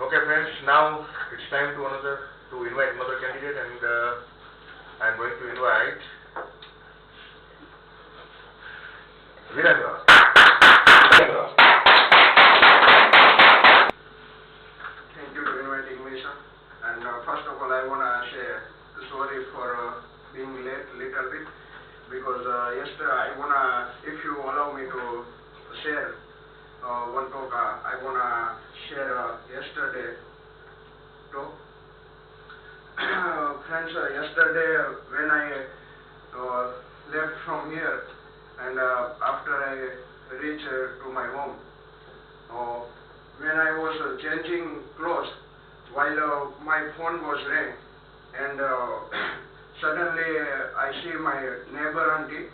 Okay, friends. Now it's time to invite another candidate, and I'm going to invite Virendra. Thank you for inviting me, sir. And first of all, I wanna say sorry for being late little bit because yesterday if you allow me to share one talk, I wanna share yesterday talk. Friends, yesterday when I left from here and after I reached to my home, when I was changing clothes, while my phone was rang, and suddenly I see my neighbor auntie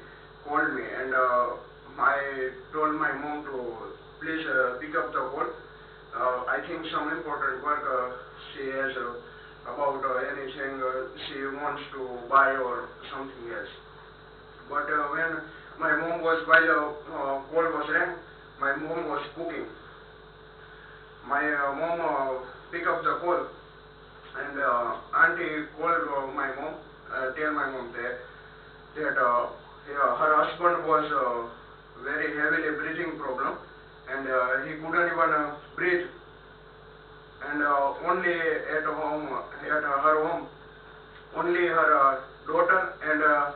called me, and I told my mom to please pick up the call. I think some important work she has about anything she wants to buy or something else. But when my mom was, while call was rang, my mom was cooking. My mom pick up the call, and auntie called my mom, tell my mom that her husband was very heavily breathing problem, and he couldn't even breathe, and only at her home, only her daughter and her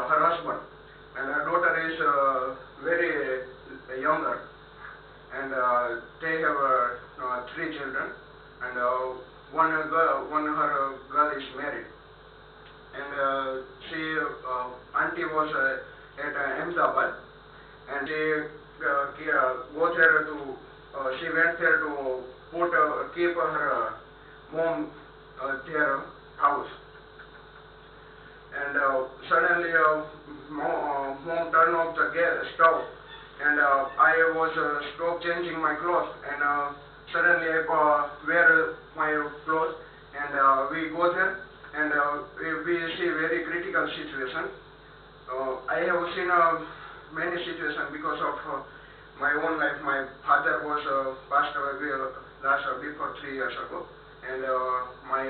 husband, and her daughter is very younger, and they have 3 children, and one her girl is married, and auntie was at Ahmedabad, and she went there to keep her mom their house, and suddenly mom turned off the stove, and I was stopped changing my clothes, and suddenly I wear my clothes, and we go there, and we see very critical situation. I have seen many situations because of my own life. My father was passed away before 3 years ago, and my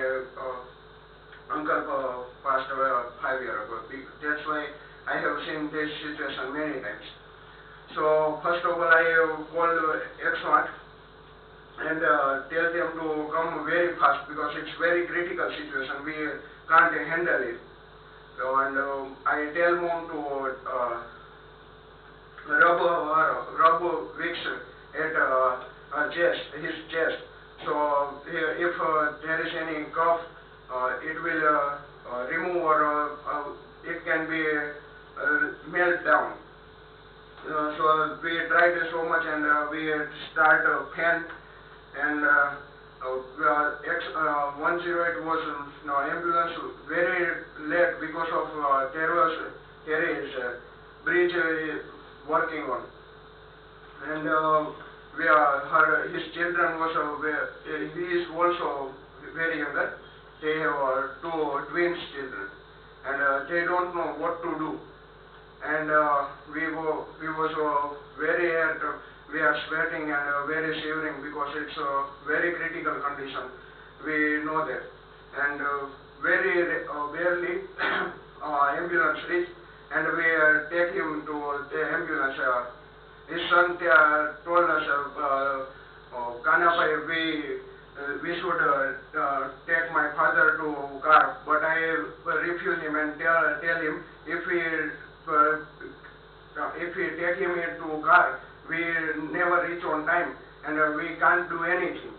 uncle passed away 5 years ago. That's why I have seen this situation many times. So first of all, I called X1 and tell them to come very fast because it's very critical situation. We can't handle it. So, and I tell mom to rub Vicks at his chest. So if there is any cough, it will remove, or it can be melt down. So we tried so much, and we start a fan, and 108 was ambulance very late because of there is bridge working on, and his children was he is also very younger. They have 2 twins children, and they don't know what to do, and we was very we are sweating and very shivering because it's a very critical condition. We know that, and very barely ambulance reached, and we take him to the ambulance. His son told us, Kanapai, we should take my father to car, but I refuse him and tell him if we take him into car, we never reach on time, and we can't do anything.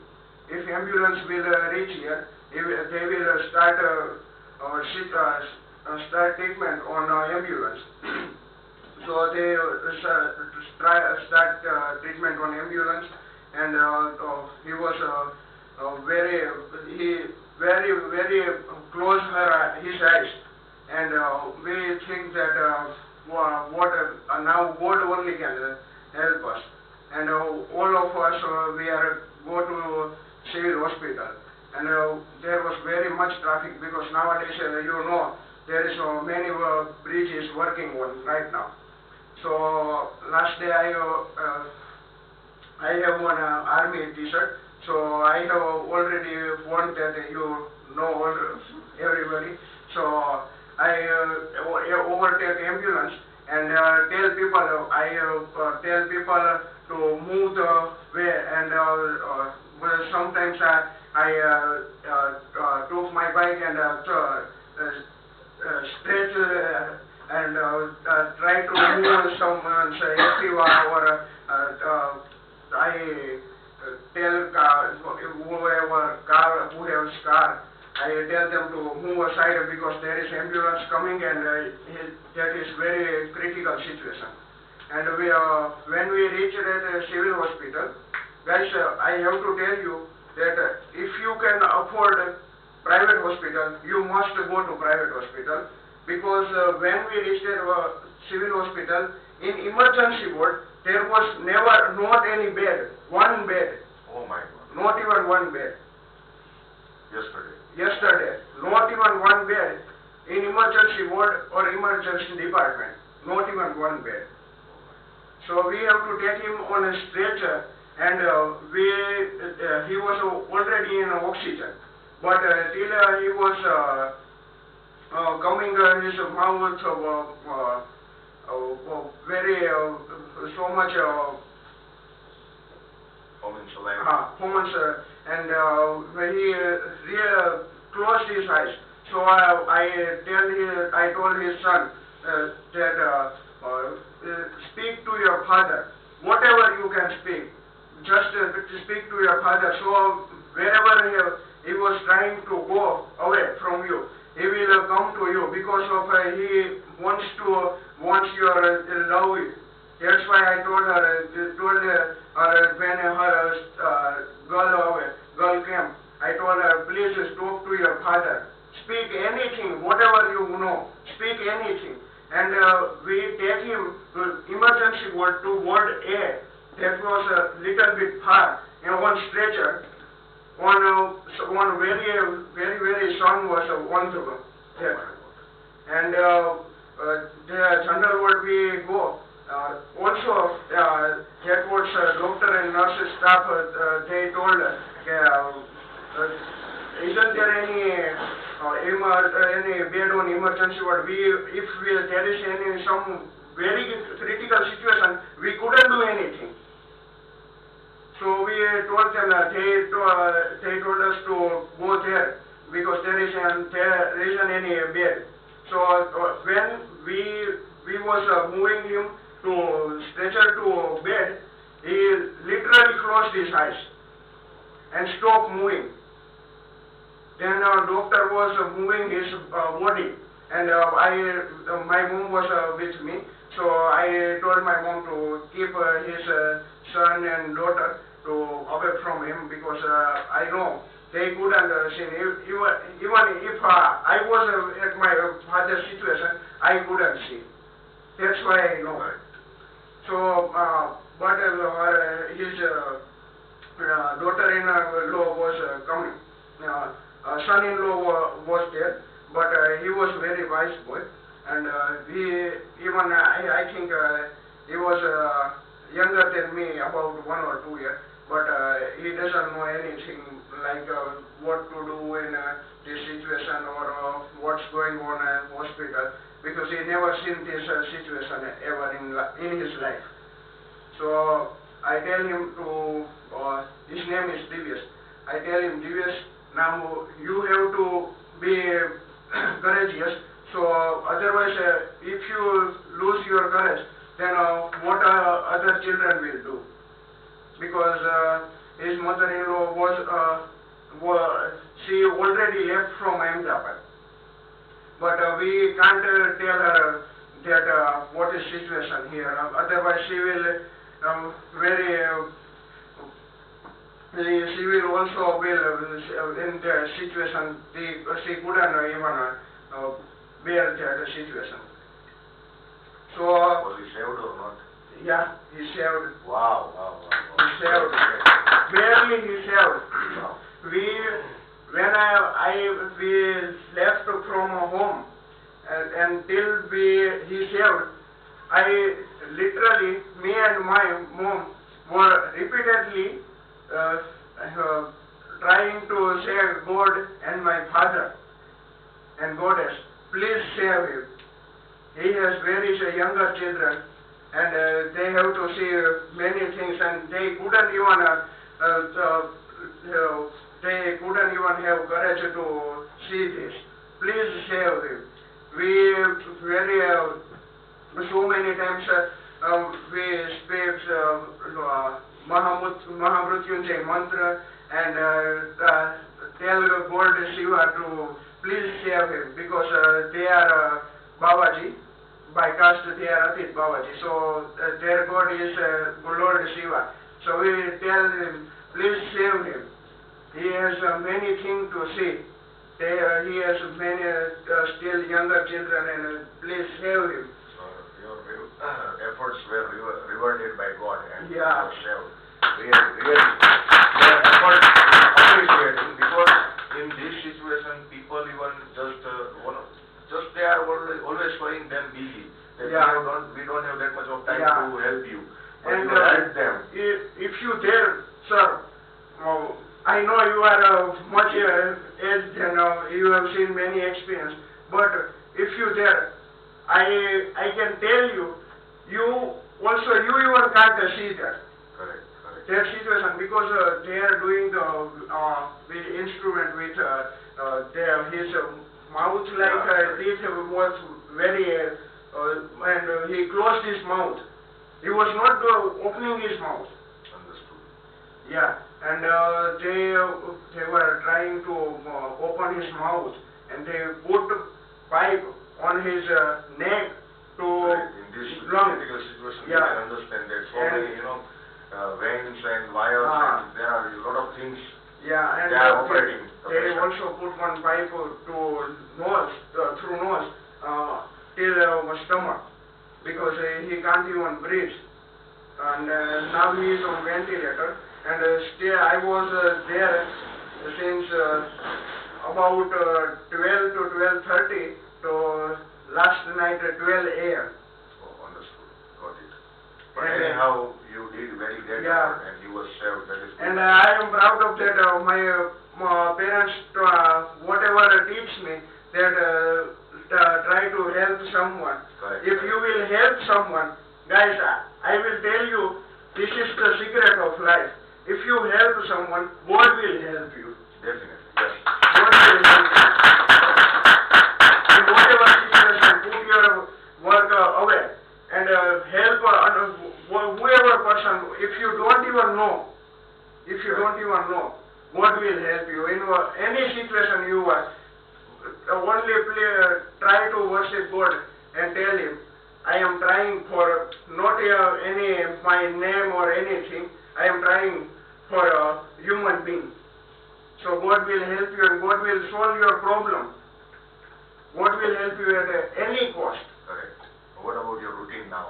If ambulance will reach here, they will start treatment on ambulance. So they start treatment on ambulance, and he was very close his eyes, and we think that now God only can help us, and all of us we are go to civil hospital, and there was very much traffic because nowadays there is many bridges working on right now. So last day I have one army t-shirt, So I have already warned that you know everybody. So I overtake ambulance and tell people, tell people to move the way, and well, sometimes I took my bike and stretch and try to move someone's Activa, or I tell who has car, I tell them to move aside because there is ambulance coming, and that is very critical situation. And when we reach at civil hospital, guys, I have to tell you that if you can afford private hospital, you must go to private hospital, because when we reached at civil hospital, in emergency ward, there was never, not any bed, one bed. Oh my God. Not even one bed. Yesterday. Not even one bed in emergency ward or emergency department. Not even one bed. So we have to take him on a stretcher, and he was already in oxygen. But till he was coming, his mouth very so much performance, and when he closed his eyes. So I told his son that speak to your father, whatever you can speak, just speak to your father. So wherever he was trying to go away from you, he will come to you, because of he wants your love. That's why I told her when her girl came, I told her, please talk to your father. Speak anything, whatever you know. Speak anything. And we take him to emergency ward, to ward A. That was a little bit far, in one stretcher. One very son was on there. And the general ward we go. Also, that was doctor and nurses staff, they told isn't there any bed on emergency ward? If there is some very critical situation, we couldn't do anything. So we told them, they told us to go there, because there isn't any bed. So when we was moving him to stretcher to bed, he literally closed his eyes and stopped moving. Then doctor was moving his body, and my mom was with me. So I told my mom to keep his son and daughter away from him, because I know they couldn't see. Even if I was at my father's situation, I couldn't see. That's why I know. So, but his daughter-in-law was coming. Son-in-law was there, but he was very wise boy, and I think he was younger than me, about 1 or 2 years, but he doesn't know anything like what to do in this situation, or what's going on in hospital, because he never seen this situation ever in his life. So I tell him to, his name is Divyas. I tell him, Divyas, now you have to be courageous. So otherwise, if you lose your courage, then what other children will do? Because his mother-in-law she already left from Ahmedabad. But we can't tell her that what is situation here. Otherwise, she will she will also in the situation. She couldn't even bear that situation. So was he saved or not? Yeah, he saved. Wow. He saved. Barely he saved. Wow. When we left from home until he saved, me and my mom were repeatedly trying to say God and my father and goddess, please save him. He has various younger children, and they have to see many things, and they couldn't even have courage to see this. Please save him. We very so many times we speak Mahamrutyunjay mantra and tell God Shiva to please save him, because they are Babaji. By caste they are Atit Babaji. So their God is Lord Shiva. So we tell him, please save him. He has many things to see. He has many still younger children, and please save him. Your efforts were rewarded by God, and you Yeah. were saved. Really, your efforts appreciating, because in this situation, people even just they are always showing them busy. That Yeah. we don't have that much of time Yeah. to help you, but And you help them. if you there, sir, I know you are much aged and you have seen many experience, but if you there, I can tell you, you even can't see that. Correct. Their situation, because they are doing the instrument with his mouth, like this was very and he closed his mouth. He was not opening his mouth. Understood. Yeah, and they were trying to open his mouth, and they put pipe on his neck to Correct. In this lung. critical situation, Yeah. you can understand that so And- many, veins and wires, and there are a lot of things. Yeah, and They are operating the they patient. also put one pipe to nose, through nose, till stomach, because he can't even breathe. And now he is on ventilator, and still I was there since about 12 to 12:30 to last night at 12 a.m. Oh, understood. Got it. But And, anyhow, you did very great yeah. effort, and he was saved. That is good. And I am proud of that. My parents, whatever teach me, that try to help someone. Correct. If you will help someone, guys, I will tell you, this is the secret of life. If you help someone, God will help you. Definitely, yes. God will help you. In whatever situation, put your work away and help whoever person. If you don't even know, God will help you. In any situation you are, only try to worship God and tell Him, I am trying for not any my name or anything. I am trying for a human being. So God will help you, and God will solve your problem. God will help you at any cost. Correct. What about your routine now?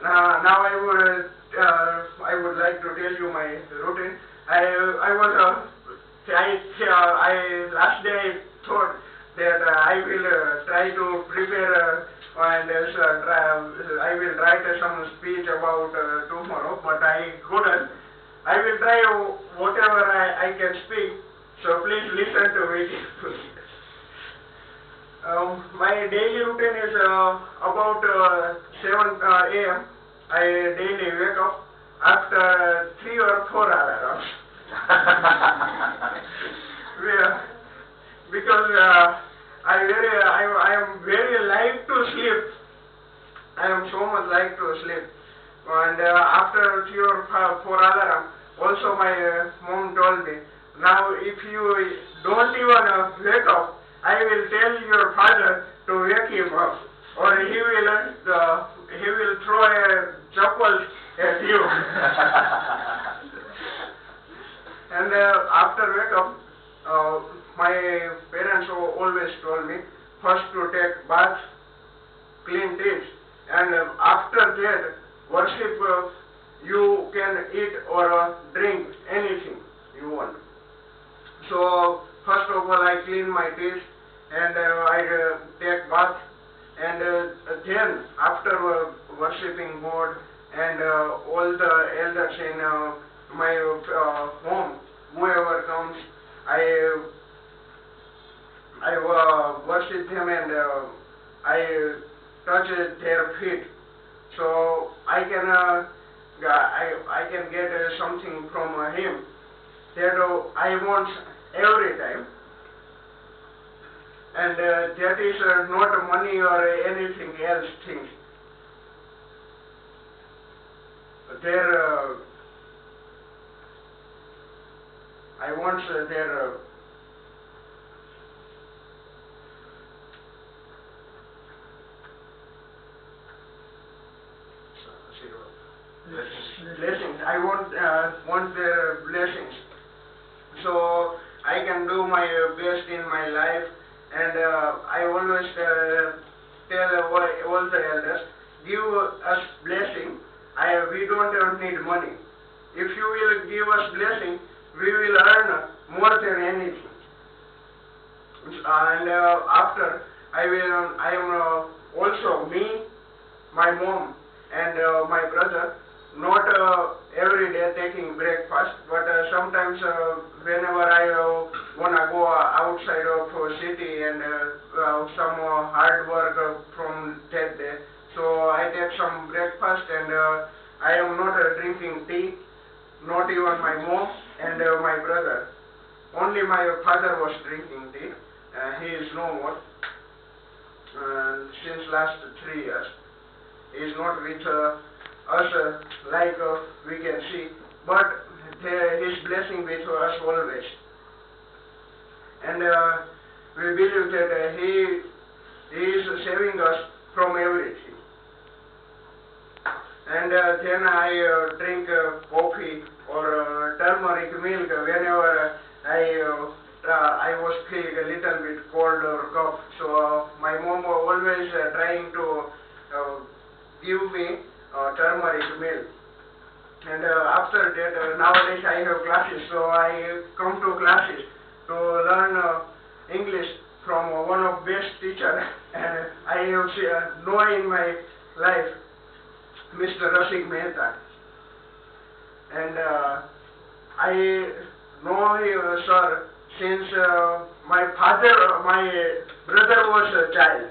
Now I would like to tell you my routine. Last day I thought that I will try to prepare and I will write some speech about tomorrow, but I couldn't. I will try whatever I can speak, so please listen to it. My daily routine is about 7 a.m. I daily wake up after 3 or 4 alarms. Because I am very like to sleep. I am so much like to sleep. And after 3 or 4 alarm, also my mom told me, now if you don't even wake up, I will tell your father to wake him up, or he will throw a chappal at you. And after wake up, my parents always told me first to take bath, clean teeth, and after that worship. You can eat or drink anything you want. So first of all I clean my teeth and I take bath, and then after worshipping God and all the elders in my home, whoever comes, I worship them and I touch their feet. So I can get something from him that I want every time. And that is not money or anything else things. I want their blessings. I want their blessings. So I can do my best in my life, and I always tell all the elders, give us blessing. We don't need money. If you will give us blessing, we will earn more than anything. And after I am also me, my mom, and my brother, not every day taking breakfast, but sometimes whenever I wanna go outside of city and some hard work from that day, so I take some breakfast, and I am not drinking tea, not even my mom and my brother. Only my father was drinking tea. He is no more since last 3 years. He is not with us like we can see, but his blessing with us always. And we believe that he is saving us from everything. And then I drink coffee or turmeric milk whenever I was feeling a little bit cold or cough. So my mom was always trying to give me turmeric milk. And after that, nowadays I have classes, so I come to classes to learn English from one of best teacher. And I have know in my life, Mr. Ravi Mehta. And I know you, sir, since my brother was a child.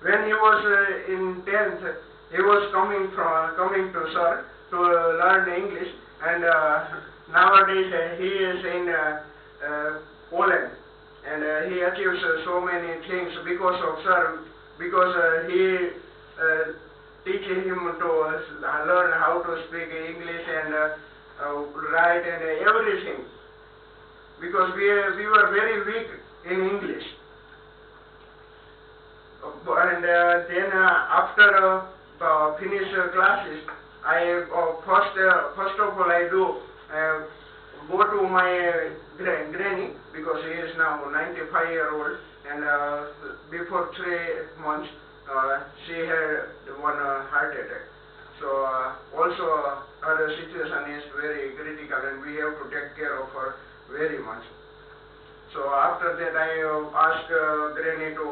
When he was in 10th, he was coming to sir to learn English, and nowadays he is in Poland, and he achieves so many things because of sir, because he teaching him to learn how to speak English and write and everything, because we were very weak in English. And then after finish classes, I first of all I do go to my granny, because he is now 95-year-old, and before 3 months she had one heart attack. So also her situation is very critical, and we have to take care of her very much. So after that I asked granny to,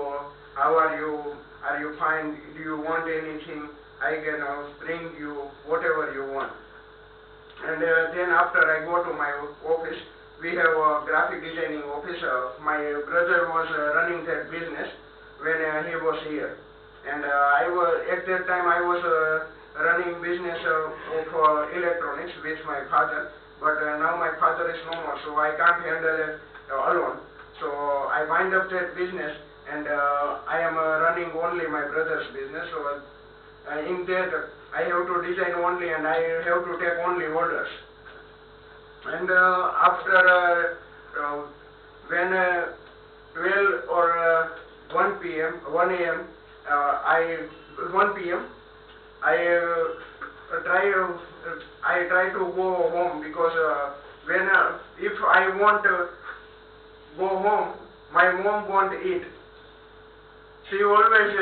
how are you? Are you fine? Do you want anything? I can bring you whatever you want. And then after I go to my office, we have a graphic designing office. My brother was running that business when he was here. And at that time I was running business of electronics with my father. But now my father is no more, so I can't handle it alone. So I wind up that business, and I am running only my brother's business. So in that I have to design only, and I have to take only orders. And after when 12 or 1 p.m. I try to go home, because if I want to go home, my mom won't eat. She always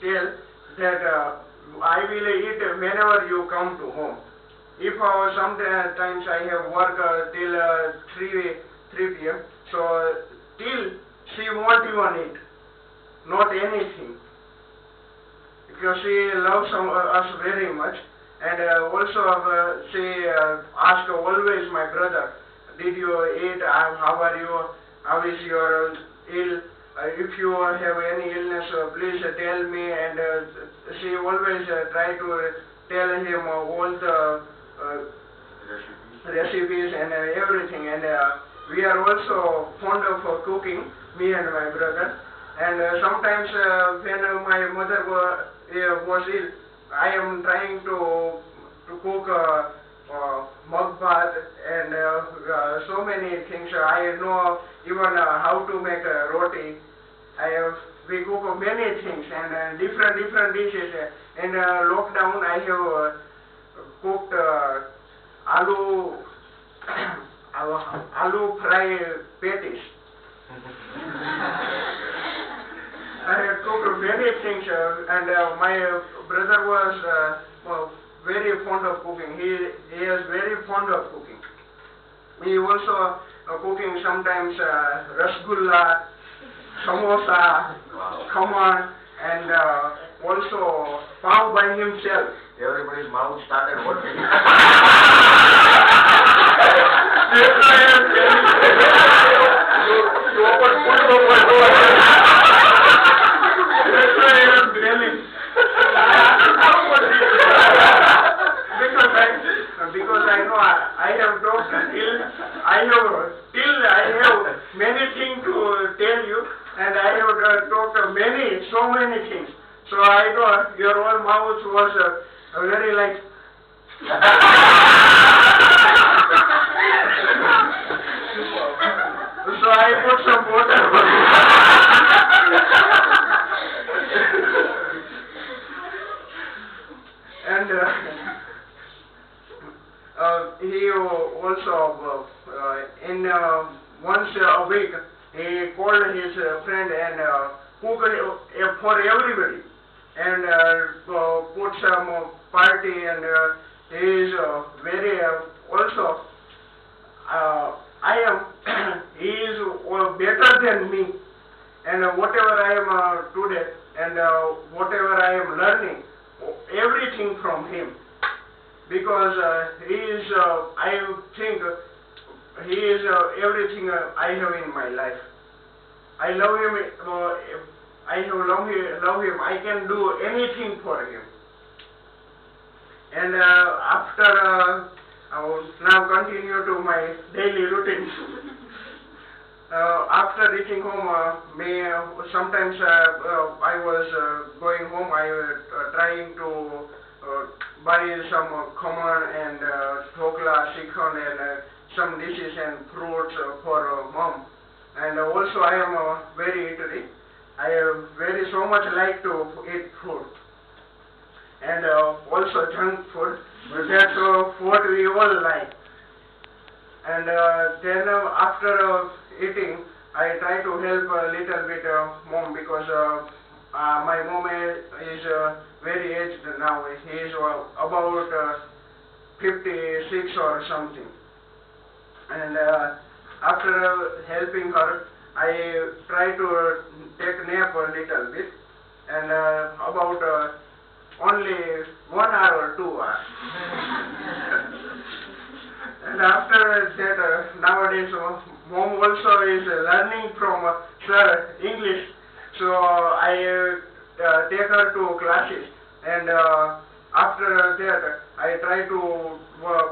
tell that I will eat whenever you come to home. If sometimes I have work till 3 p.m. so till she won't even eat, not anything, because she loves us very much. And also she asks always my brother did you eat? How are you? How is your ill? If you have any illness, please tell me. And she always try to tell him all the recipes and everything. And we are also fond of cooking, me and my brother. And sometimes when my mother was ill, I am trying to cook mug bath and so many things. I know even how to make roti. We cook many things and different dishes. In lockdown, I have cooked aloo fry patties. I had cooked many things, and my brother was very fond of cooking. He is very fond of cooking. He also cooking sometimes rasgulla, samosa, khaman, and also pav by himself. Everybody's mouth started watering. You opened full of my door. That's why I am telling. Because I know I have talked till I have many things to tell you, and I have talked so many things. So I know your whole mouth was very like. So I put some water for you. And he also in once a week he called his friend and cooked for everybody and put some party, and he is very also he is better than me, and whatever I am today and whatever I am learning, everything from him, because he is I think he is everything I have in my life. I love him. I have love him. I can do anything for him. And after I will now continue to my daily routine. After reaching home, sometimes I was going home. I was trying to buy some khaman and dhokla, shikhan, and some dishes and fruits for mom. And also I am very eatery. I very so much like to eat food. And also junk food. That's what we all like. And then after eating, I try to help a little bit mom, because my mom is very aged now. He is about 56 or something. And after helping her, I try to take nap a little bit, and about only 1 hour or 2 hours. And after that, nowadays mom also is learning from sir English, so I take her to classes, and after that I try to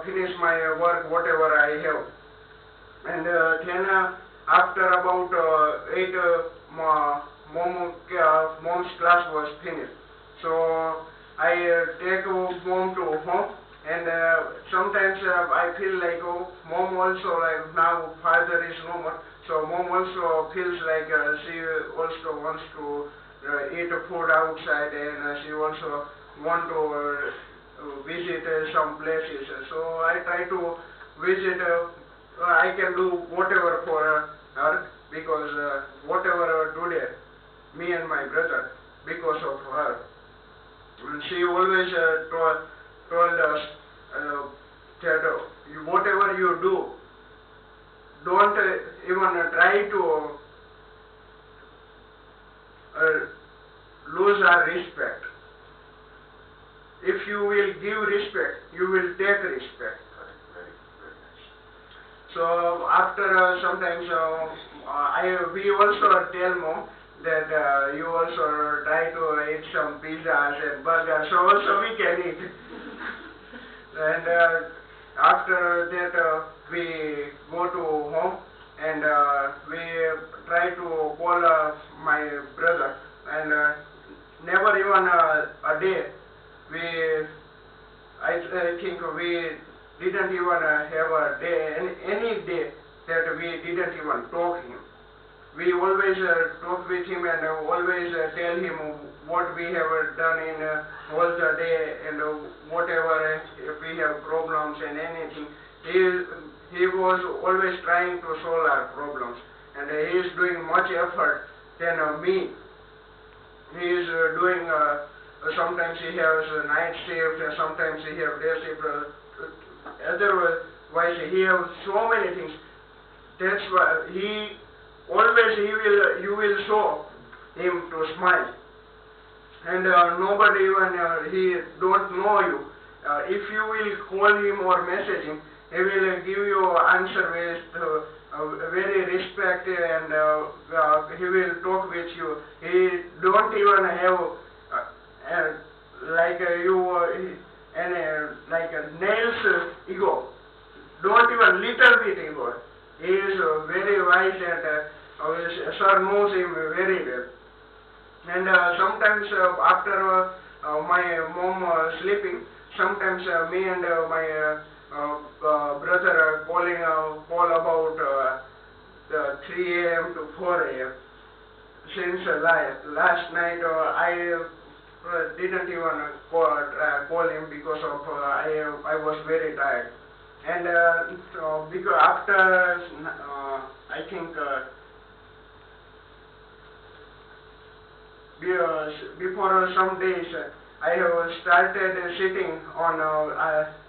finish my work whatever I have. And then after about 8 mom's class was finished, so I take mom to home. And sometimes I feel like, mom also, like now father is no more, so mom also feels like she also wants to eat food outside, and she also want to visit some places. So I try to visit, I can do whatever for her, because whatever today, me and my brother, because of her. And she always told us that whatever you do, don't even try to lose our respect. If you will give respect, you will take respect. So after sometimes we also tell mom that you also try to eat some pizzas and burgers, so also we can eat. And after that we go to home and we try to call my brother, and never even a day I think we didn't even have a day, any day that we didn't even talk him. We always talk with him and always tell him what we have done in all the day, and whatever if we have problems and anything. He was always trying to solve our problems, and he is doing much effort than me. He is doing sometimes he has a night shift, sometimes he has day shift. Otherwise he has so many things. That's why you will show him to smile, and nobody even he don't know you. If you will call him or message him, he will give you answer with very respect, and he will talk with you. He don't even have like like a nails ego. Don't even little bit ego. He is very wise, and his sir knows him very well. And sometimes after my mom sleeping, sometimes me and my brother call about 3 a.m. to 4 a.m. Since last night I didn't even call him because of I was very tired. And because after I think before some days I have started sitting on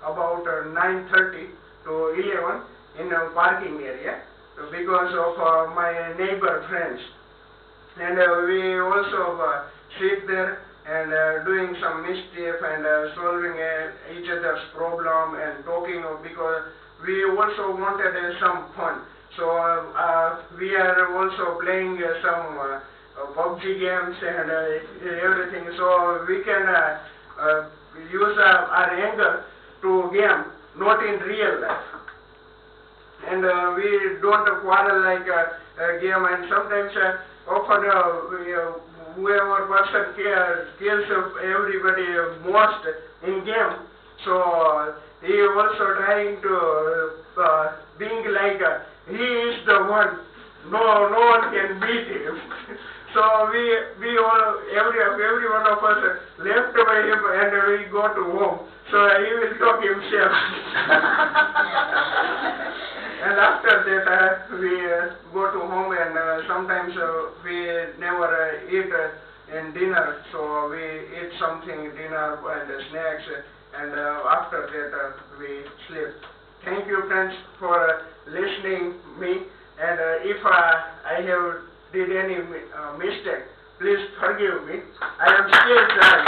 about 9:30 to 11 in a parking area because of my neighbor friends, and we also sit there and doing some mischief and solving each other's problem and talking, because we also wanted some fun. So we are also playing some PUBG games and everything, so we can use our anger to game, not in real life. And we don't quarrel like a game, and sometimes often whoever person kills everybody most in game, so he also trying to being like he is the one, no one can beat him. So we all every one of us left by him and we go to home, so he will talk himself. And after that we go to home, and sometimes we never eat in dinner, so we eat something dinner and snacks, and after that we sleep. Thank you, friends, for listening me, and if I have did any mistake, please forgive me. I am still trying.